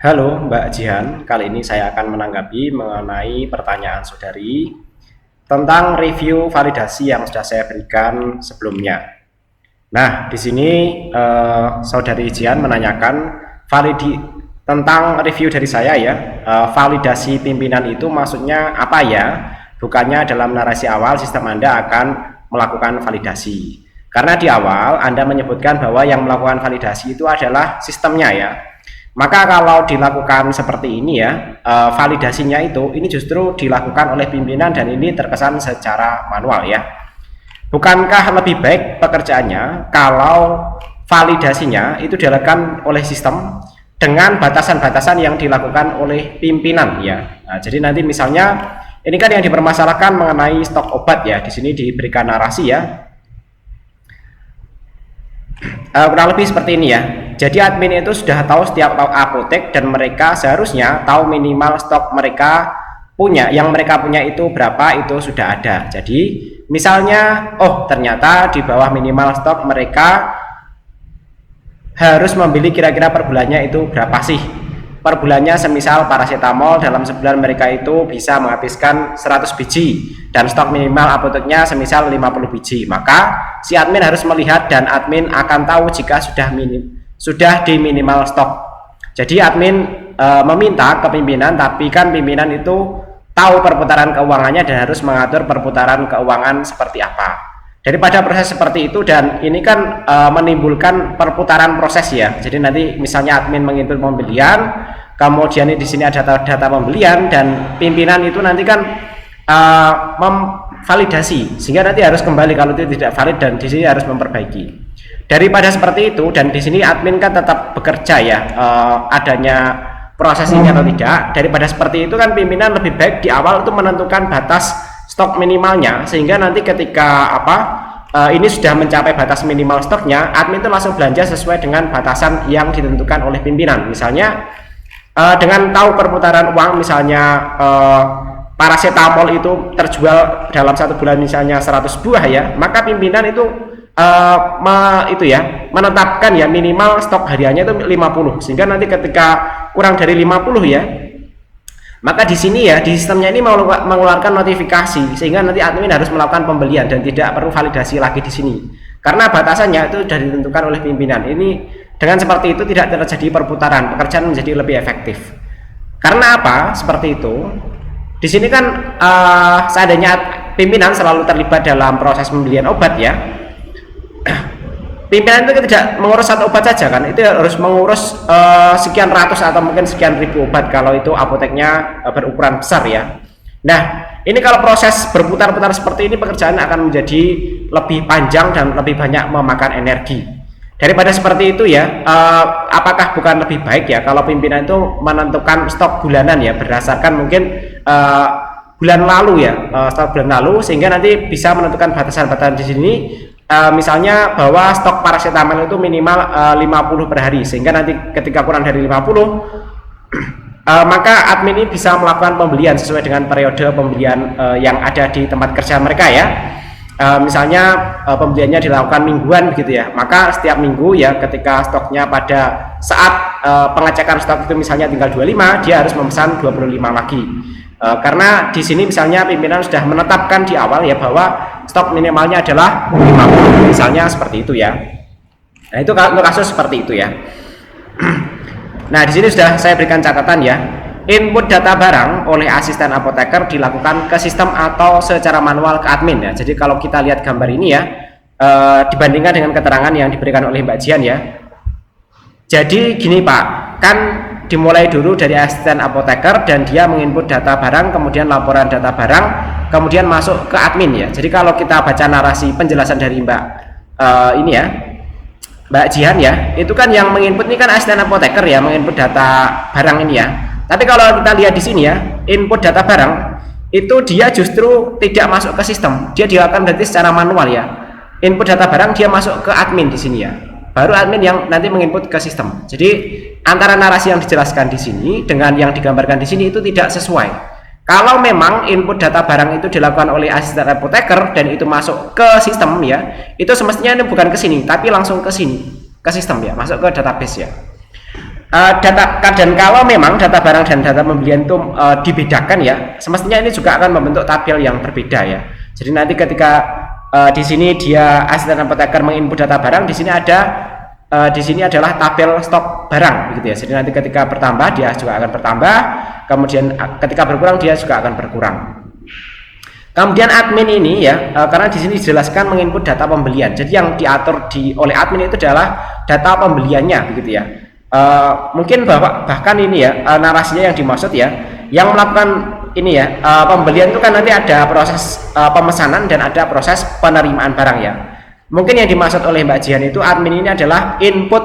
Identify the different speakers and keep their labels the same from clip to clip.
Speaker 1: Halo Mbak Jihan, kali ini saya akan menanggapi mengenai pertanyaan saudari tentang review validasi yang sudah saya berikan sebelumnya. Nah, di sini saudari Jihan menanyakan tentang review dari saya ya. Validasi pimpinan itu maksudnya apa ya? Bukannya dalam narasi awal sistem Anda akan melakukan validasi. Karena di awal Anda menyebutkan bahwa yang melakukan validasi itu adalah sistemnya ya. Maka kalau dilakukan seperti ini ya, validasinya ini justru dilakukan oleh pimpinan dan ini terkesan secara manual ya. Bukankah lebih baik pekerjaannya kalau validasinya itu dilakukan oleh sistem dengan batasan-batasan yang dilakukan oleh pimpinan ya. Nah, jadi nanti misalnya ini kan yang dipermasalahkan mengenai stok obat ya. Di sini diberikan narasi ya. Kurang lebih seperti ini ya. Jadi admin itu sudah tahu setiap apotek dan mereka seharusnya tahu minimal stok mereka punya, yang mereka punya itu berapa, itu sudah ada. Jadi misalnya ternyata di bawah minimal stok mereka harus membeli kira-kira per bulannya itu berapa sih per bulannya. Semisal paracetamol dalam sebulan mereka itu bisa menghabiskan 100 biji dan stok minimal apoteknya semisal 50 biji, maka si admin harus melihat dan admin akan tahu jika sudah di minimal stok. Jadi admin meminta ke pimpinan, tapi kan pimpinan itu tahu perputaran keuangannya dan harus mengatur perputaran keuangan seperti apa. Daripada proses seperti itu, dan ini kan menimbulkan perputaran proses ya. Jadi nanti misalnya admin menginput pembelian, kemudian di sini ada data pembelian dan pimpinan itu nanti kan memvalidasi, sehingga nanti harus kembali kalau itu tidak valid dan di sini harus memperbaiki. Daripada seperti itu, dan di sini admin kan tetap bekerja ya, adanya proses ini atau tidak. Daripada seperti itu kan pimpinan lebih baik di awal itu menentukan batas stok minimalnya, sehingga nanti ketika ini sudah mencapai batas minimal stoknya, admin itu langsung belanja sesuai dengan batasan yang ditentukan oleh pimpinan. Misalnya dengan tahu perputaran uang, misalnya paracetamol itu terjual dalam satu bulan misalnya 100 buah ya, maka pimpinan itu menetapkan ya minimal stok hariannya itu 50, sehingga nanti ketika kurang dari 50 ya, maka di sini ya di sistemnya ini mengeluarkan notifikasi, sehingga nanti admin harus melakukan pembelian dan tidak perlu validasi lagi di sini karena batasannya itu sudah ditentukan oleh pimpinan. Ini dengan seperti itu tidak terjadi perputaran, pekerjaan menjadi lebih efektif. Karena apa seperti itu? Di sini kan seandainya pimpinan selalu terlibat dalam proses pembelian obat ya, pimpinan itu tidak mengurus satu obat saja kan, itu harus mengurus sekian ratus atau mungkin sekian ribu obat kalau itu apoteknya berukuran besar ya. Nah, ini kalau proses berputar-putar seperti ini, pekerjaan akan menjadi lebih panjang dan lebih banyak memakan energi. Daripada seperti itu ya, apakah bukan lebih baik ya kalau pimpinan itu menentukan stok bulanan ya, berdasarkan mungkin bulan lalu ya, stok bulan lalu, sehingga nanti bisa menentukan batasan-batasan di sini. Misalnya bahwa stok paracetamol itu minimal 50 per hari, sehingga nanti ketika kurang dari 50 maka admin ini bisa melakukan pembelian sesuai dengan periode pembelian yang ada di tempat kerja mereka ya. Misalnya pembeliannya dilakukan mingguan begitu ya, maka setiap minggu ya ketika stoknya pada saat pengecekan stok itu misalnya tinggal 25, dia harus memesan 25 lagi. Karena di sini misalnya pimpinan sudah menetapkan di awal ya bahwa stok minimalnya adalah 50, misalnya seperti itu ya. Nah, itu kalau kasus seperti itu ya. Nah, di sini sudah saya berikan catatan ya. Input data barang oleh asisten apoteker dilakukan ke sistem atau secara manual ke admin ya. Jadi kalau kita lihat gambar ini ya, dibandingkan dengan keterangan yang diberikan oleh Mbak Jian ya. Jadi gini Pak, kan dimulai dulu dari asisten apoteker dan dia menginput data barang, kemudian laporan data barang, kemudian masuk ke admin ya. Jadi kalau kita baca narasi penjelasan dari Mbak Mbak Jihan ya, itu kan yang menginput ini kan asisten apoteker ya, menginput data barang ini ya. Tapi kalau kita lihat di sini ya, input data barang itu dia justru tidak masuk ke sistem, dia dilakukan berarti secara manual ya. Input data barang dia masuk ke admin di sini ya, baru admin yang nanti menginput ke sistem. Jadi antara narasi yang dijelaskan di sini dengan yang digambarkan di sini itu tidak sesuai. Kalau memang input data barang itu dilakukan oleh asisten apoteker dan itu masuk ke sistem ya, itu semestinya ini bukan ke sini tapi langsung ke sini, ke sistem ya, masuk ke database ya. Dan kalau memang data barang dan data pembelian itu dibedakan ya, semestinya ini juga akan membentuk tabel yang berbeda ya. Jadi nanti ketika di sini dia asisten apoteker menginput data barang, di sini di sini adalah tabel stok barang gitu ya. Jadi nanti ketika bertambah dia juga akan bertambah, kemudian ketika berkurang dia juga akan berkurang. Kemudian admin ini ya, karena di sini dijelaskan menginput data pembelian. Jadi yang diatur oleh admin itu adalah data pembeliannya begitu ya. Mungkin bahkan ini ya narasinya yang dimaksud ya, yang melakukan ini ya pembelian itu kan nanti ada proses pemesanan dan ada proses penerimaan barang ya. Mungkin yang dimaksud oleh Mbak Jihan itu admin ini adalah input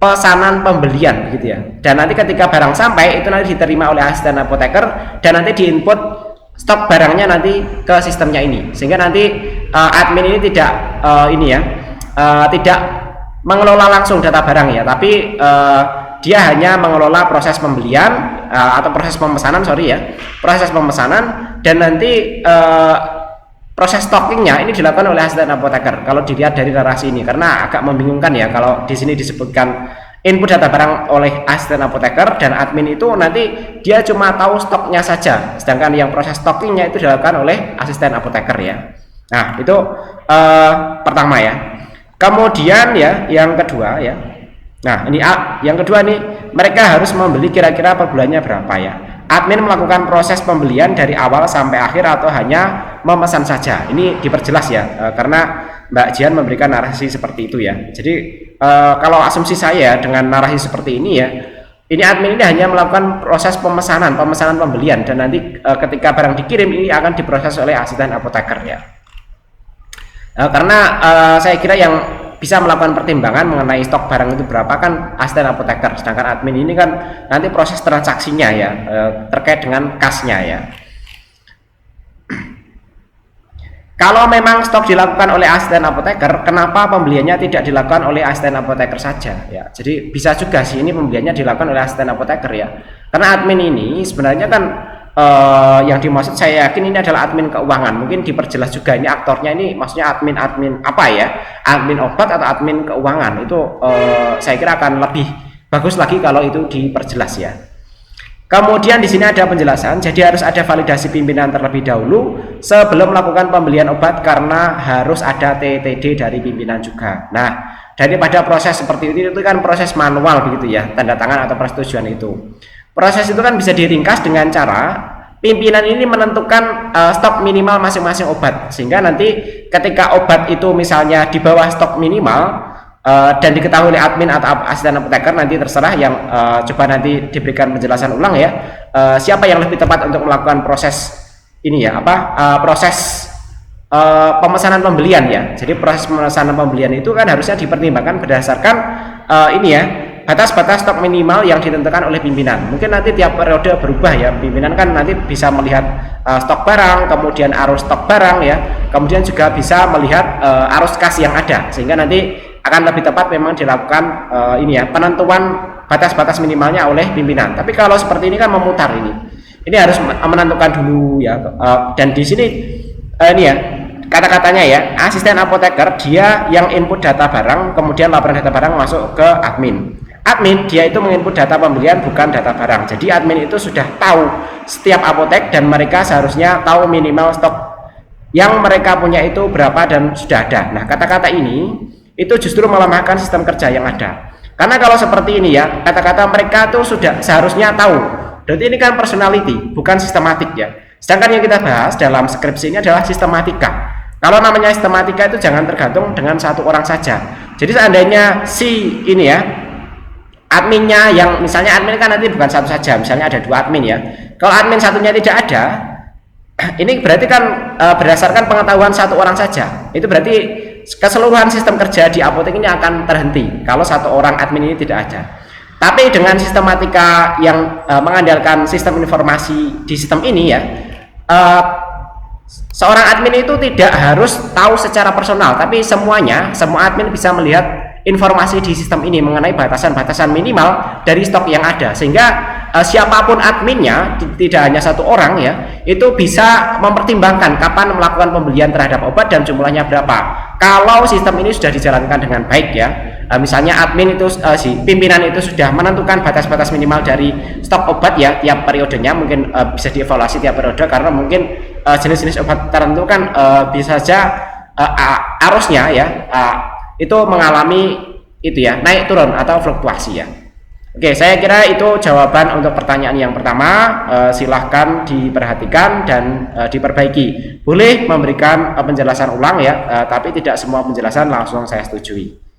Speaker 1: pesanan pembelian gitu ya. Dan nanti ketika barang sampai itu nanti diterima oleh asisten apoteker dan nanti diinput stok barangnya nanti ke sistemnya ini, sehingga nanti admin ini tidak tidak mengelola langsung data barang ya, tapi dia hanya mengelola proses pembelian atau proses pemesanan proses pemesanan, dan nanti proses stockingnya ini dilakukan oleh asisten apoteker. Kalau dilihat dari narasi ini, karena agak membingungkan ya kalau di sini disebutkan input data barang oleh asisten apoteker dan admin itu nanti dia cuma tahu stoknya saja, sedangkan yang proses stockingnya itu dilakukan oleh asisten apoteker ya. Nah itu pertama ya. Kemudian ya yang kedua ya, nah ini yang kedua nih, mereka harus membeli kira-kira per bulannya berapa ya. Admin melakukan proses pembelian dari awal sampai akhir atau hanya memesan saja. Ini diperjelas ya, karena Mbak Jihan memberikan narasi seperti itu ya. Jadi kalau asumsi saya dengan narasi seperti ini ya, ini admin ini hanya melakukan proses pemesanan pembelian, dan nanti ketika barang dikirim ini akan diproses oleh asisten apoteker ya. Karena saya kira yang bisa melakukan pertimbangan mengenai stok barang itu berapa kan asisten apoteker, sedangkan admin ini kan nanti proses transaksinya ya, terkait dengan kasnya ya. Kalau memang stok dilakukan oleh asisten apoteker, kenapa pembeliannya tidak dilakukan oleh asisten apoteker saja ya? Jadi bisa juga sih ini pembeliannya dilakukan oleh asisten apoteker ya, karena admin ini sebenarnya kan yang dimaksud saya yakin ini adalah admin keuangan. Mungkin diperjelas juga ini aktornya ini maksudnya admin apa ya, admin obat atau admin keuangan itu saya kira akan lebih bagus lagi kalau itu diperjelas ya. Kemudian di sini ada penjelasan, jadi harus ada validasi pimpinan terlebih dahulu sebelum melakukan pembelian obat karena harus ada TTD dari pimpinan juga. Nah daripada proses seperti itu kan proses manual begitu ya, tanda tangan atau persetujuan itu. Proses itu kan bisa diringkas dengan cara pimpinan ini menentukan stok minimal masing-masing obat, sehingga nanti ketika obat itu misalnya di bawah stok minimal dan diketahui oleh admin atau asisten apoteker, nanti terserah yang coba nanti diberikan penjelasan ulang ya, siapa yang lebih tepat untuk melakukan proses ini ya, proses pemesanan pembelian ya. Jadi proses pemesanan pembelian itu kan harusnya dipertimbangkan berdasarkan ini ya, batas-batas stok minimal yang ditentukan oleh pimpinan. Mungkin nanti tiap periode berubah ya, pimpinan kan nanti bisa melihat stok barang, kemudian arus stok barang ya, kemudian juga bisa melihat arus kas yang ada, sehingga nanti akan lebih tepat memang dilakukan ini ya, penentuan batas-batas minimalnya oleh pimpinan. Tapi kalau seperti ini kan memutar ini harus menentukan dulu ya, dan di sini ini ya kata-katanya ya, asisten apoteker dia yang input data barang, kemudian laporan data barang masuk ke admin. Admin dia itu menginput data pembelian bukan data barang. Jadi admin itu sudah tahu setiap apotek dan mereka seharusnya tahu minimal stok yang mereka punya itu berapa dan sudah ada. Nah kata-kata ini itu justru melemahkan sistem kerja yang ada. Karena kalau seperti ini ya, kata-kata mereka itu sudah seharusnya tahu. Berarti ini kan personality bukan sistematik ya. Sedangkan yang kita bahas dalam skripsi ini adalah sistematika. Kalau namanya sistematika itu jangan tergantung dengan satu orang saja. Jadi seandainya si ini ya, adminnya yang misalnya admin kan nanti bukan satu saja, misalnya ada 2 admin ya. Kalau admin satunya tidak ada, ini berarti kan berdasarkan pengetahuan satu orang saja. Itu berarti keseluruhan sistem kerja di apotek ini akan terhenti kalau satu orang admin ini tidak ada. Tapi dengan sistematika yang mengandalkan sistem informasi di sistem ini ya, seorang admin itu tidak harus tahu secara personal, tapi semua admin bisa melihat informasi di sistem ini mengenai batasan-batasan minimal dari stok yang ada, sehingga siapapun adminnya, tidak hanya satu orang ya, itu bisa mempertimbangkan kapan melakukan pembelian terhadap obat dan jumlahnya berapa. Kalau sistem ini sudah dijalankan dengan baik ya, misalnya admin itu si pimpinan itu sudah menentukan batas-batas minimal dari stok obat ya tiap periodenya, mungkin bisa dievaluasi tiap periode, karena mungkin jenis-jenis obat tertentu kan bisa saja arusnya ya itu mengalami itu ya naik turun atau fluktuasi ya. Oke, saya kira itu jawaban untuk pertanyaan yang pertama. Silahkan diperhatikan dan diperbaiki. Boleh memberikan penjelasan ulang ya, tapi tidak semua penjelasan langsung saya setujui.